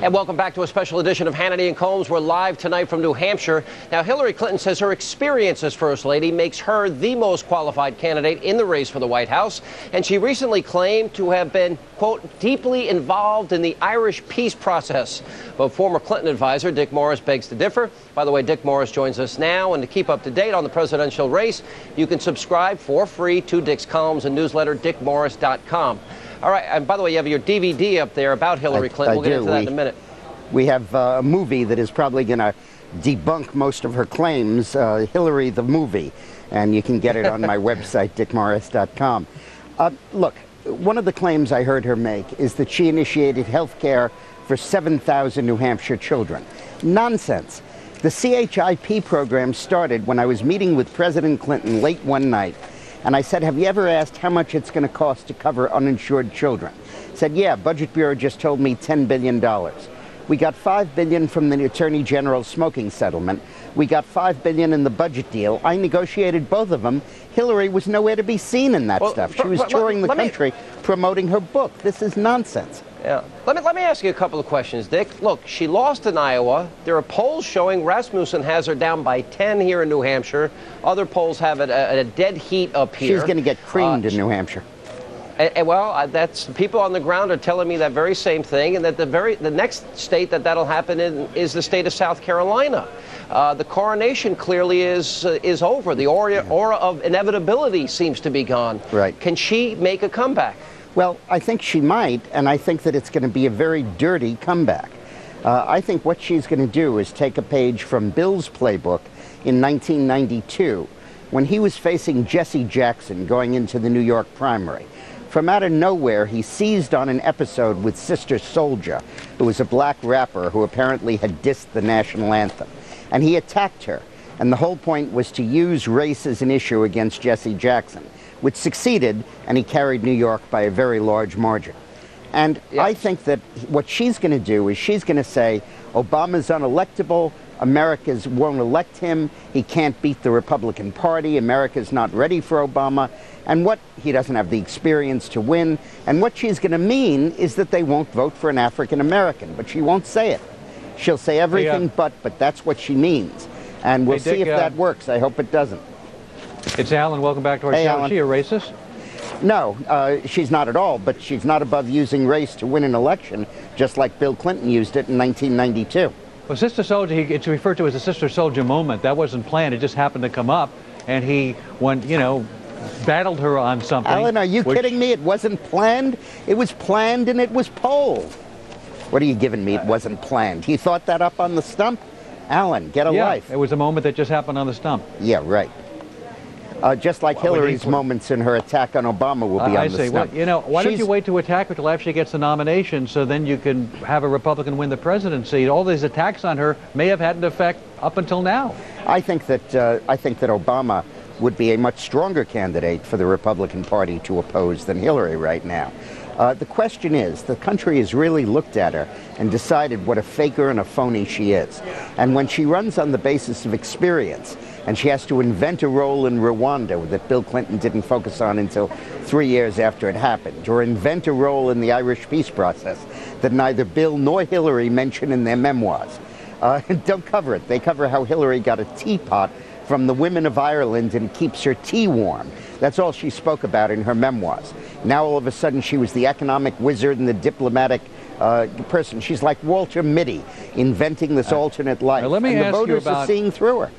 And welcome back to a special edition of Hannity and Colmes. We're live tonight from New Hampshire. Now, Hillary Clinton says her experience as First Lady makes her the most qualified candidate in the race for the White House. And she recently claimed to have been, quote, deeply involved in the Irish peace process. But former Clinton advisor Dick Morris begs to differ. By the way, Dick Morris joins us now. And to keep up to date on the presidential race, you can subscribe for free to Dick's columns and newsletter, dickmorris.com. All right, and by the way, you have your DVD up there about Hillary Clinton. We'll get into that in a minute. We have a movie that is probably going to debunk most of her claims, Hillary the movie, and you can get it on my website, dickmorris.com. Look, one of the claims I heard her make is that she initiated health care for 7,000 New Hampshire children. Nonsense. The CHIP program started when I was meeting with President Clinton late one night, and I said, have you ever asked how much it's going to cost to cover uninsured children? Said, yeah, Budget Bureau just told me $10 billion. We got $5 billion from the Attorney General's smoking settlement. We got $5 billion in the budget deal. I negotiated both of them. Hillary was nowhere to be seen in that stuff. She was touring the country promoting her book. This is nonsense. Yeah. Let me ask you a couple of questions, Dick. Look, she lost in Iowa. There are polls showing Rasmussen has her down by 10 here in New Hampshire. Other polls have it at a dead heat up here. She's going to get creamed in New Hampshire. That's people on the ground are telling me that very same thing, and that the next state that'll happen in is the state of South Carolina. The coronation clearly is over. The aura of inevitability seems to be gone. Right. Can she make a comeback? Well, I think she might, and I think that it's going to be a very dirty comeback. I think what she's going to do is take a page from Bill's playbook in 1992, when he was facing Jesse Jackson going into the New York primary. From out of nowhere, he seized on an episode with Sister Souljah, who was a black rapper who apparently had dissed the national anthem. And he attacked her. And the whole point was to use race as an issue against Jesse Jackson, which succeeded, and he carried New York by a very large margin. And I think that what she's going to do is she's going to say, Obama's unelectable, Americans won't elect him, he can't beat the Republican Party, America's not ready for Obama, and he doesn't have the experience to win, and what she's going to mean is that they won't vote for an African American, but she won't say it. She'll say everything but that's what she means. And we'll see if that works. I hope it doesn't. It's Alan. Welcome back to our show. Alan. Is she a racist? No, she's not at all, but she's not above using race to win an election, just like Bill Clinton used it in 1992. Well, Sister Souljah, it's referred to as the Sister Souljah moment. That wasn't planned. It just happened to come up, and he battled her on something. Alan, are you kidding me? It wasn't planned? It was planned and it was polled. What are you giving me? It wasn't planned. He thought that up on the stump? Alan, get a life. It was a moment that just happened on the stump. Yeah, right. Just like Hillary's moments in her attack on Obama will be on the stump. Well, why don't you wait to attack her till after she gets the nomination, so then you can have a Republican win the presidency? All these attacks on her may have had an effect up until now. I think that Obama would be a much stronger candidate for the Republican Party to oppose than Hillary right now. The question is, the country has really looked at her and decided what a faker and a phony she is. And when she runs on the basis of experience, and she has to invent a role in Rwanda that Bill Clinton didn't focus on until 3 years after it happened, or invent a role in the Irish peace process that neither Bill nor Hillary mention in their memoirs. Don't cover it. They cover how Hillary got a teapot from the women of Ireland and keeps her tea warm. That's all she spoke about in her memoirs. Now all of a sudden she was the economic wizard and the diplomatic person. She's like Walter Mitty, inventing this alternate life. Let me and the ask you voters about are seeing through her.